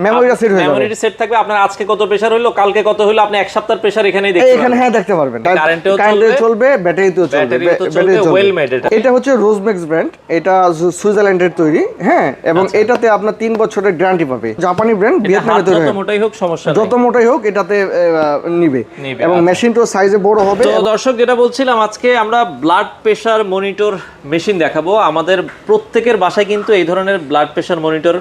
মেমোরিটা set হয়ে যাবে, মেমোরিটা set থাকবে। আপনার আজকে কত প্রেসার হলো, কালকে কত হলো, আপনি এক সপ্তাহের প্রেসার এখানেই দেখতে পারবেন। এখানে হ্যাঁ দেখতে পারবেন। কারেন্টেও চলবে, ব্যাটারিতেও চলবে। Well made. এটা হচ্ছে রোজমেক্স ব্র্যান্ড, এটা সুইজারল্যান্ডের তৈরি, হ্যাঁ, এবং এটাতে আপনার 3 বছরের গ্যারান্টি পাবে। জাপানি ব্র্যান্ড, ভিয়েতনামে তৈরি, যত মোটাই হোক সমস্যা নেই, যত মোটাই হোক এটাতে নিবে, এবং মেশিনটাও সাইজে বড় হবে। তো দর্শক যেটা বলছিলাম, আজকে আমরা ব্লাড প্রেসার মনিটর মেশিন দেখাবো। আমাদের প্রত্যেকের বাসায় কিন্তু এই ধরনের ব্লাড প্রেসার মনিটর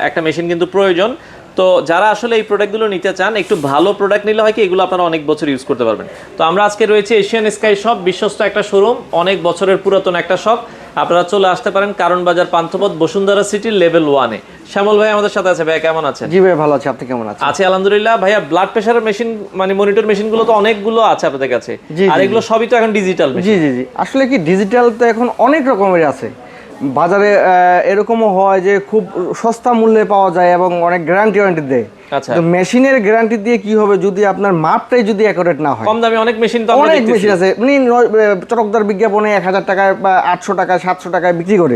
একটা মেশিন কিন্তু প্রয়োজন। তো যারা আসলে এই প্রোডাক্টগুলো নিতে চান, একটু ভালো প্রোডাক্ট নিলে হয় কি এগুলো আপনারা অনেক বছর ইউজ করতে পারবেন। তো আমরা আজকে রয়েছে এশিয়ান স্কাই শপ, বিশ্বস্ত একটা শোরুম, অনেক বছরের পুরাতন একটা শপ। আপনারা চলে আসতে পারেন কারণ বাজার পান্থপথ, বসুন্ধরা সিটির লেভেল 1-এ। শ্যামল ভাই আমাদের সাথে আছে। ভাই কেমন আছেন? জি ভাই ভালো আছি, আপনি কেমন আছেন? আছি আলহামদুলিল্লাহ। ভাইয়া ব্লাড প্রেসারের মেশিন মানে মনিটর মেশিনগুলো তো অনেকগুলো আছে আপনাদের কাছে, আর এগুলো সবই তো এখন ডিজিটাল মেশিন। জি জি জি, আসলে কি ডিজিটাল তো এখন অনেক রকমের আছে বাজারে। এরকমও হয় যে খুব সস্তা মূল্যে পাওয়া যায় এবং অনেক গ্যারান্টি দেয়। আচ্ছা, তো মেশিনের গ্যারান্টি দিয়ে কি হবে যদি আপনার মাপটাই যদি অ্যাকুরেট না হয়? কম দামি অনেক মেশিন তো আমরা অনেক দেখতেছি। মেশিন আছে, মানে চটকদার বিজ্ঞাপনে 1000 টাকায় বা 800 টাকায় 700 টাকায় বিক্রি করে,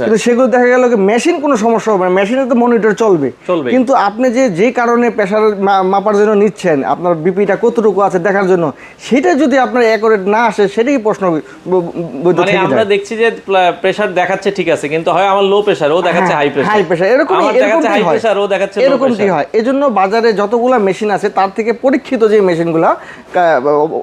কিন্তু সেগুলো দেখা গেল কি মেশিন কোনো সমস্যা হবে না, মেশিনে তো মনিটর চলবে। কিন্তু আপনি যে কারণে প্রেসার মাপার জন্য নিচ্ছেন, আপনার বিপিটা কতটুকু আছে দেখার জন্য, সেটা যদি আপনার অ্যাকুরেট না আসে, সেটাই প্রশ্ন। মানে আমরা দেখছি যে প্রেসার দেখাচ্ছে ঠিক আছে, কিন্তু হয় আমার লো প্রেসার, ও দেখাচ্ছে হাই প্রেসার, এরকম দেখাচ্ছে হাই প্রেসার, ও দেখাচ্ছে লো এরকমই প্রেসার। হয়। এজন্য বাজারে যতগুলা মেশিন আছে তার থেকে পরীক্ষিত যে মেশিনগুলা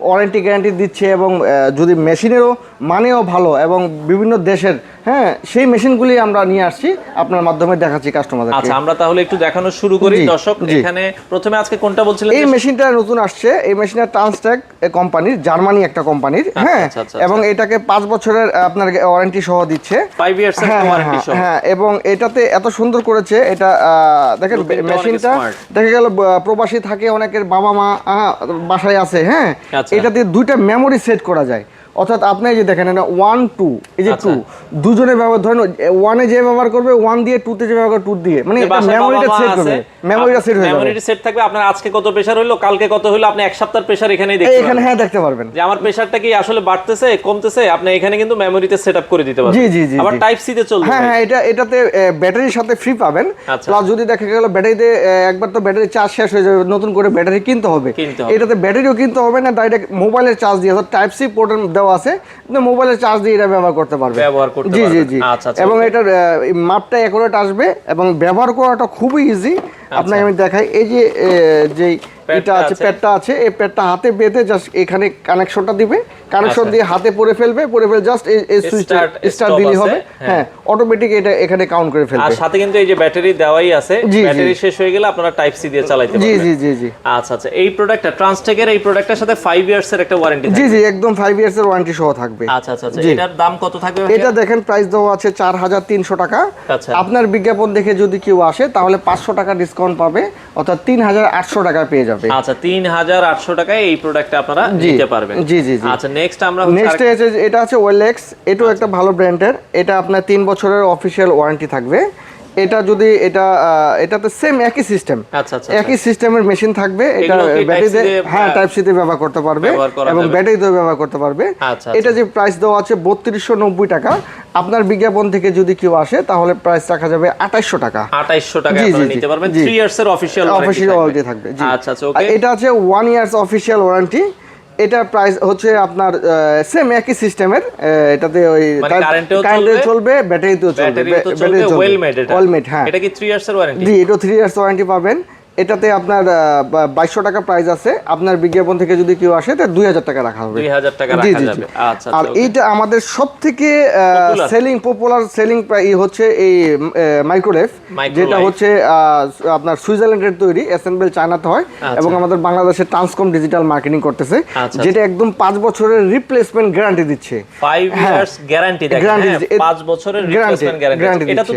ওয়ারেন্টি গ্যারান্টি দিচ্ছে, এবং যদি মেশিনেরও মানেও ভালো এবং বিভিন্ন দেশের, হ্যাঁ, সেই মেশিনগুলি আমরা নিয়ে আসছি, আপনার মাধ্যমে দেখাচ্ছি কাস্টমারদের। আচ্ছা, আমরা তাহলে একটু দেখানো শুরু করি দর্শক। এখানে প্রথমে আজকে কোনটা বলছিলেন? এই মেশিনটা নতুন আসছে, এই মেশিনটা ট্রান্সট্যাক কোম্পানির, জার্মানি একটা কোম্পানির, হ্যাঁ, এবং এটাকে 5 বছরের আপনার ওয়ারেন্টি সহ দিচ্ছে, 5 ইয়ার্স এর ওয়ারেন্টি সহ, হ্যাঁ। এবং এটাতে এত সুন্দর করেছে, এটা দেখেন মেশিনটা দেখা গেল প্রবাসী থাকে, অনেকের বাবা মা বাসায় আছে, হ্যাঁ, এটাতে 2টা মেমোরি সেট করা যায়। অর্থাৎ আপনি যে দেখেন এটা 1 2, এই যে 2 দুজনে ব্যবহার, ধরেন 1-এ যে ব্যবহার করবে 1 দিয়ে, 2-তে যে ব্যবহার করবে 2 দিয়ে, মানে মেমোরিটা সেট করবে, মেমোরিটা সেট হয়ে যাবে। মেমোরিটা সেট থাকবে। আপনার আজকে কত প্রেসার হলো, কালকে কত হলো, আপনি এক সপ্তাহের প্রেসার এখানেই দেখতে পারবেন। এখানে হ্যাঁ দেখতে পারবেন যে আমার প্রেসারটা কি আসলে বাড়তেছে কমতেছে, আপনি এখানে কিন্তু মেমোরিতে সেটআপ করে দিতে পারবেন। জি জি জি, আবার টাইপ সি তে চলবে। হ্যাঁ হ্যাঁ, এটাতে ব্যাটারির সাথে ফ্রি পাবেন। প্লাস যদি দেখা গেল ব্যাটারিতে একবার তো ব্যাটারি চার্জ শেষ হয়ে যাবে, নতুন করে ব্যাটারি কিনতে হবে। এটাতে ব্যাটারিও কিনতে হবে না, ডাইরেক্ট মোবাইলের চার্জ দিয়ে, টাইপ সি পোর্ট দেওয়া আছে, মোবাইলের চার্জ দিয়ে এটা ব্যবহার করতে পারবে। জি জি জি, এবং এটার মাপটা অ্যাকুরেট আসবে, এবং ব্যবহার করাটা খুবই ইজি। আপনাকে আমি দেখাই, এই যে যেই এটা আছে, প্যাডটা আছে, এই প্যাডটা হাতে বেঁধে জাস্ট এখানে কানেকশনটা দিবে, কানেকশন দিয়ে হাতে পরে ফেলবে জাস্ট এই সুইচটা স্টার্ট দিলেই হবে, হ্যাঁ, অটোমেটিক এটা এখানে কাউন্ট করে ফেলবে। আর সাথে কিন্তু এই যে ব্যাটারি দেওয়াই আছে, ব্যাটারি শেষ হয়ে গেলে আপনারা টাইপ সি দিয়ে চালাতে পারবেন। জি জি জি জি। আচ্ছা আচ্ছা, এই প্রোডাক্টটা ট্রান্সটেকের, এই প্রোডাক্টটার সাথে 5 ইয়ার্স এর একটা ওয়ারেন্টি থাকবে। জি জি, একদম 5 ইয়ার্স এর ওয়ারেন্টি সহ থাকবে। আচ্ছা আচ্ছা, এটার দাম কত থাকবে? এটা দেখেন প্রাইস দেওয়া আছে 4300 টাকা। আপনার বিজ্ঞাপন দেখে যদি কেউ আসে তাহলে 500 টাকা ডিসকাউন্ট পাবে, অর্থাৎ 3800 টাকা পেয়ে যাবে। আচ্ছা, 3800 টাকায় এই প্রোডাক্টটা আপনারা নিতে পারবেন। জি জি জি। আচ্ছা, নেক্সট আমরা এটা আছে ওয়েলেক্স, এটাও একটা ভালো ব্র্যান্ডের। এটা আপনার 3 বছরের অফিশিয়াল ওয়ারেন্টি থাকবে। এটা যদি এটাতে সেম একই সিস্টেম, একই সিস্টেমের মেশিন থাকবে। এটা ব্যাটারিতে, হ্যাঁ, টাইপ সি তে ব্যবহার করতে পারবে এবং ব্যাটারিতে ব্যবহার করতে পারবে। এটা যে প্রাইস দেওয়া আছে 3290 টাকা, আপনার বিজ্ঞাপন থেকে যদি কেউ আসে তাহলে প্রাইস রাখা যাবে 2800 টাকা। 2800 টাকা আপনারা নিতে পারবেন। 3 ইয়ার্স এর অফিশিয়াল ওয়ারেন্টি থাকবে। আচ্ছা আচ্ছা, ওকে। এটা আছে 1 ইয়ার্স অফিশিয়াল ওয়ারেন্টি। এটা প্রাইস হচ্ছে আপনার সেম একই সিস্টেমের, এটাতে ওই কারেন্টে চলবে, ব্যাটারিতেও চলবে, ওয়েল মেড, হ্যাঁ। এটা কি 3 ইয়ার্স এর ওয়ারেন্টি? জি, এটা 3 ইয়ার্স ওয়ারেন্টি পাবেন। এটাতে আপনার 2200 টাকা প্রাইস আছে, আপনার বিজ্ঞাপন থেকে যদি কেউ আসে তাহলে 2000 টাকা রাখা হবে। 2000 টাকা রাখা যাবে। আচ্ছা, আর এইটা আমাদের সবথেকে পপুলার সেলিং হচ্ছে এই মাইক্রোলেভ, যেটা হচ্ছে আপনার সুইজারল্যান্ডের তৈরি, অ্যাসেম্বল চায়নাতে হয়, এবং আমাদের বাংলাদেশে ট্রান্সকম ডিজিটাল মার্কেটিং করতেছে, যেটা একদম 5 বছরের রিপ্লেসমেন্ট গ্যারান্টি দিচ্ছে। 5 ইয়ার্স গ্যারান্টি দেখেন, 5 বছরের রিপ্লেসমেন্ট গ্যারান্টি। এটা তো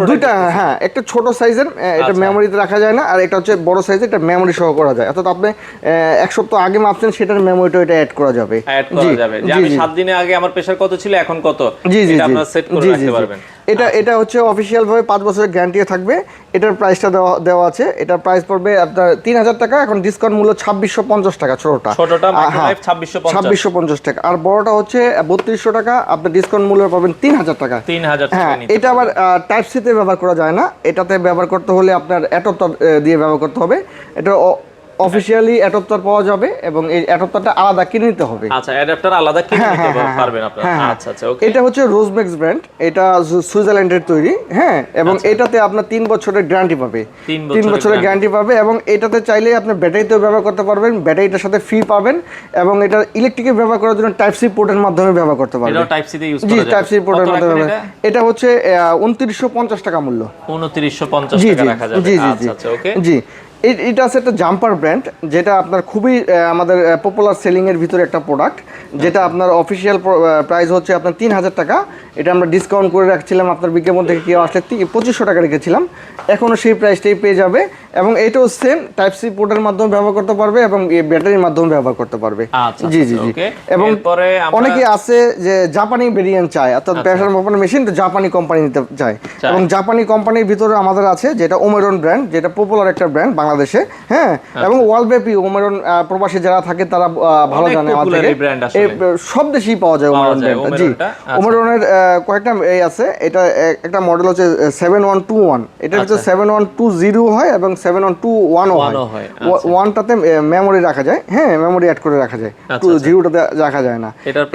দুইটা, হ্যাঁ, একটা ছোট সাইজের, এটা মেমোরিতে রাখা যায় না, আর এটা হচ্ছে বড় সাইজের, এটা মেমোরি সহ করা যায়। অর্থাৎ আপনি 1 সপ্তাহ আগে মাপছেন, সেটার মেমোরিটা এটা অ্যাড করা যাবে। যে আমি 7 দিনে আগে আমার প্রেসার কত ছিল, এখন কত, জি জি, এটা আপনারা সেট করে রাখতে পারবেন। এটা হচ্ছে অফিসিয়াল ভাবে 5 বছরের গ্যারান্টি থাকবে। এটার প্রাইসটা দেওয়া আছে, এটার প্রাইস পড়বে আপনার 3000 টাকা, এখন ডিসকাউন্ট মূল্য 2650 টাকা। ছোটটা মাইক্রোলাইফ 2650 টাকা, আর বড়টা হচ্ছে 3200 টাকা, আপনি ডিসকাউন্ট মূল্য পাবেন 3000 টাকা। 3000 টাকা। হ্যাঁ, এটা আবার টাইপ সি তে ব্যবহার করা যায় না, এটাতে ব্যবহার করতে হলে আপনার অ্যাডাপ্টার দিয়ে ব্যবহার করতে হবে। এটা অফিশিয়ালি অ্যাডাপ্টার পাওয়া যাবে এবং এই অ্যাডাপ্টারটা আলাদা কিনে নিতে হবে। আচ্ছা, অ্যাডাপ্টার আলাদা কিনে নিতে পারবেন আপনারা। আচ্ছা আচ্ছা, ওকে। এটা হচ্ছে রোজমেক্স ব্র্যান্ড, এটা সুইজারল্যান্ডের তৈরি। হ্যাঁ, এবং এটাতে আপনার 3 বছরের গ্যারান্টি পাবে। 3 বছরের গ্যারান্টি পাবে, এবং এটাতে চাইলে আপনি ব্যাটারিতেও ব্যবহার করতে পারবেন, ব্যাটারিটার সাথে ফ্রি পাবেন, এবং এটা ইলেকট্রিকে ব্যবহার করার জন্য টাইপ সি পোর্টের মাধ্যমে ব্যবহার করতে পারবেন। এটাও টাইপ সি তে ইউজ করা জি, যাবে। টাইপ সি পোর্টের মাধ্যমে। এটা হচ্ছে 2950 টাকা মূল্য। 2950 টাকা রাখা যাবে। আচ্ছা আচ্ছা, ওকে। জি, এটা আছে একটা জাম্পার ব্র্যান্ড, যেটা আপনার খুবই আমাদের পপুলার সেলিং এর ভিতরে একটা প্রোডাক্ট, যেটা আপনার অফিসিয়াল প্রাইস হচ্ছে আপনার 3000 টাকা। এটা আমরা ডিসকাউন্ট করে রাখছিলাম, আপনার বিজ্ঞাপন থেকে কেউ আসলে 2500 টাকা রেখেছিলাম, এখনও সেই প্রাইসটাই পেয়ে যাবে। এবং এটাও সেম টাইপ সি পোর্টের মাধ্যমে ব্যবহার করতে পারবে এবং ব্যাটারির মাধ্যমে ব্যবহার করতে পারবে। জি জি জি। এবং অনেকে আছে যে জাপানি ভেরিয়েন্ট চায়, অর্থাৎ প্রেসার মোপার মেশিন জাপানি কোম্পানি নিতে চায়, এবং জাপানি কোম্পানির ভিতরে আমাদের আছে যেটা ওমেরন ব্র্যান্ড, যেটা পপুলার একটা ব্র্যান্ড বাংলাদেশে। হ্যাঁ, এবং ওয়ার্ল্ডব্যাপী ওমেরন প্রবাসী যারা থাকে তারা ভালো জানে, আমাদের সব দেশেই পাওয়া যায় ওমেরন ব্র্যান্ড। জি, ওমেরনের কয়েকটা এই আছে, এটা একটা মডেল হচ্ছে 7121, এটার ভিতরে 7120 হয় এবং 7121 হয়। ওয়ানটাতে মেমোরি রাখা যায়, হ্যাঁ, মেমোরি অ্যাড করে রাখা যায়, 20টাতে রাখা যায় না।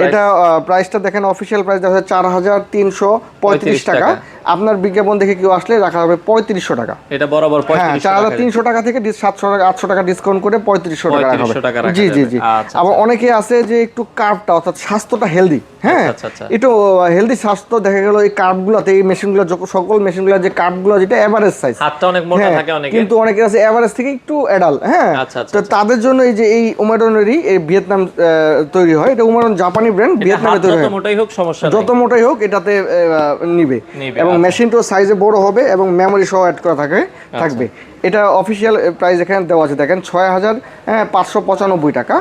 এটা প্রাইসটা দেখেন, অফিসিয়াল প্রাইস দেখা যায় 4335 টাকা। আপনার বিজ্ঞাপন দেখে কেউ আসলে রাখা হবে 3500 টাকা। এটা বরাবর 4300 টাকা থেকে 700 টাকা 800 টাকা ডিসকাউন্ট করে 3500 টাকা রাখা হবে। জি জি জি। আবার অনেকে আছে যে একটু কার্ভটা, অর্থাৎ স্বাস্থ্যটা হেলদি, হ্যাঁ, একটু হেলদি স্বাস্থ্য, দেখা গেল এই কার্ভগুলোতে, এই মেশিনগুলো, সকল মেশিনগুলো যে কার্ভগুলো, যেটা এভারেজ সাইজ, হাতটা অনেক মোটা থাকে অনেকে, কিন্তু অনেকের আছে এভারেজ থেকে একটু অ্যাডাল। হ্যাঁ, তো তাদের জন্য এই যে এই ওমেরনেরই এই ভিয়েতনাম তৈরি হয়, এটা ওমেরন জাপানি ব্র্যান্ড, ভিয়েতনামে তৈরি হয়। যত মোটাই হোক সমস্যা নেই, যত মোটাই হোক এটাতে নিবে, এবং মেশিনটা সাইজে বড় হবে এবং মেমোরি সহ অ্যাড করা থাকবে। এটা অফিসিয়াল প্রাইস এখানে দেওয়া আছে, দেখেন 6595 টাকা।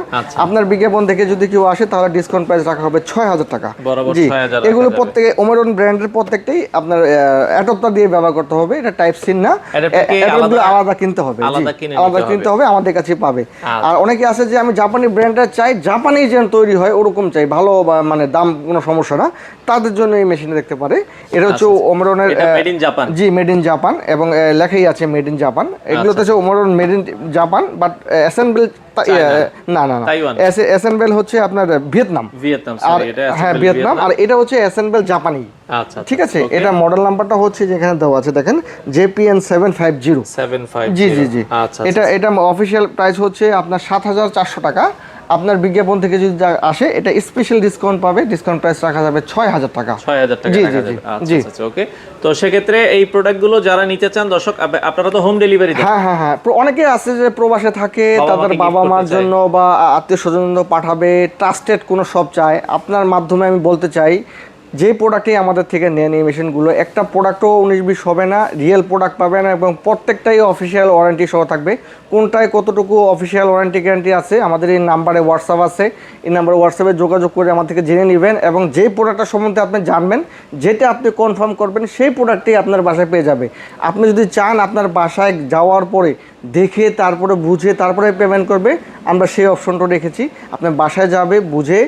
আপনার বিজ্ঞাপন থেকে যদি কেউ আসে তাহলে ডিসকাউন্ট প্রাইস রাখা হবে 6000 টাকা। জি, এগুলো প্রত্যেকে ওমেরন ব্র্যান্ডের প্রত্যেকটাই আপনার অ্যাডাপ্টার দিয়ে ব্যবহার করতে হবে, এটা টাইপ সি না, অ্যাডাপ্টারগুলো আলাদা কিনতে হবে, আলাদা কিনতে হবে, আমাদের কাছে পাবে। আর অনেকে আছে যে আমি জাপানি ব্র্যান্ডের চাই, জাপানি যেন তৈরি হয় ওরকম চাই, ভালো মানে দাম কোনো সমস্যা না, তাদের জন্য এই মেশিনে দেখতে পারে। এটা হচ্ছে ওমেরনের, জি, মেড ইন জাপান, এবং লেখাই আছে মেড ইন জাপান। এগুলোতে হচ্ছে Omron made in Japan, but assemble না, অ্যাসেম্বল হচ্ছে আপনার ভিয়েতনাম, হ্যাঁ, ভিয়েতনাম। আর এটা হচ্ছে অ্যাসেম্বল জাপানি। আচ্ছা, ঠিক আছে। এটা মডেল নাম্বারটা হচ্ছে যেখানে দেওয়া আছে, দেখেন JPN 750। জি জি জি। এটা অফিসিয়াল প্রাইস হচ্ছে আপনার 7400 টাকা। আপনার বিজ্ঞাপন থেকে যদি আসে এটা স্পেশাল ডিসকাউন্ট পাবে, ডিসকাউন্ট প্রাইস রাখা যাবে 6000 টাকা। 6000 টাকা রাখা যাবে। আচ্ছা, ওকে। তো সেক্ষেত্রে এই প্রোডাক্টগুলো যারা নিতে চান, দর্শক, আপনারা তো হোম ডেলিভারি দেন? হ্যাঁ হ্যাঁ হ্যাঁ, অনেকে আছে যে প্রবাসে থাকে, তাদের বাবা মার জন্য বা আত্মীয় স্বজন পাঠাবে, ট্রাস্টেড কোনো শপ চায়, আপনার মাধ্যমে আমি বলতে চাই, যে প্রোডাক্টই আমাদের থেকে নেন এই মেশিনগুলো, একটা প্রোডাক্টও 19-20 হবে না, রিয়েল প্রোডাক্ট পাবেন, এবং প্রত্যেকটাই অফিসিয়াল ওয়ারেন্টি সহ থাকবে। কোনটায় কতটুকু অফিসিয়াল ওয়ারেন্টি গ্যারান্টি আছে, আমাদের এই নাম্বারে হোয়াটসঅ্যাপ আছে, এই নাম্বারে হোয়াটসঅ্যাপে যোগাযোগ করে আমার থেকে জেনে নেবেন, এবং যে প্রোডাক্টটা সম্বন্ধে আপনি জানবেন, যেটা আপনি কনফার্ম করবেন, সেই প্রোডাক্টই আপনার বাসায় পেয়ে যাবে। আপনি যদি চান আপনার বাসায় যাওয়ার পরে দেখে, তারপরে বুঝে, তারপরে পেমেন্ট করবে, আমরা সেই অপশনটা রেখেছি। আপনার বাসায় যাবে, বুঝে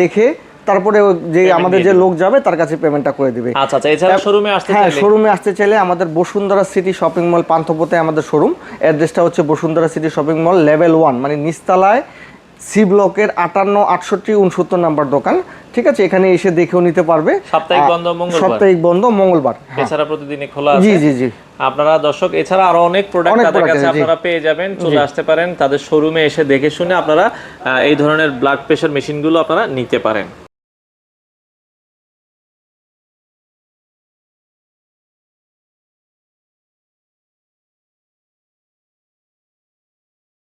দেখে, তারপরে যে আমাদের যে লোক যাবে তার কাছে পেমেন্টটা করে দিবে। আচ্ছা আচ্ছা। এছাড়া শোরুমে আসতে চাইলে, হ্যাঁ, শোরুমে আসতে চাইলে আমাদের বসুন্ধরা সিটি শপিং মল পান্থপথে আমাদের শোরুম। অ্যাড্রেসটা হচ্ছে Bashundhara city shopping mall level 1, মানে নিচতলায়, সি ব্লকের 58, 68, 69 নাম্বার দোকান। ঠিক আছে, এখানে এসে দেখেও নিতে পারবে। সাপ্তাহিক বন্ধ মঙ্গলবার, এছাড়া প্রতিদিনে খোলা আছে। জি জি জি। আপনারা দর্শক, এছাড়া আরো অনেক প্রোডাক্ট তাদের কাছে আপনারা পেয়ে যাবেন, চলে আসতে পারেন তাদের শোরুমে, এসে দেখে শুনে আপনারা এই ধরনের ব্লাড প্রেশার মেশিনগুলো আপনারা নিতে পারেন।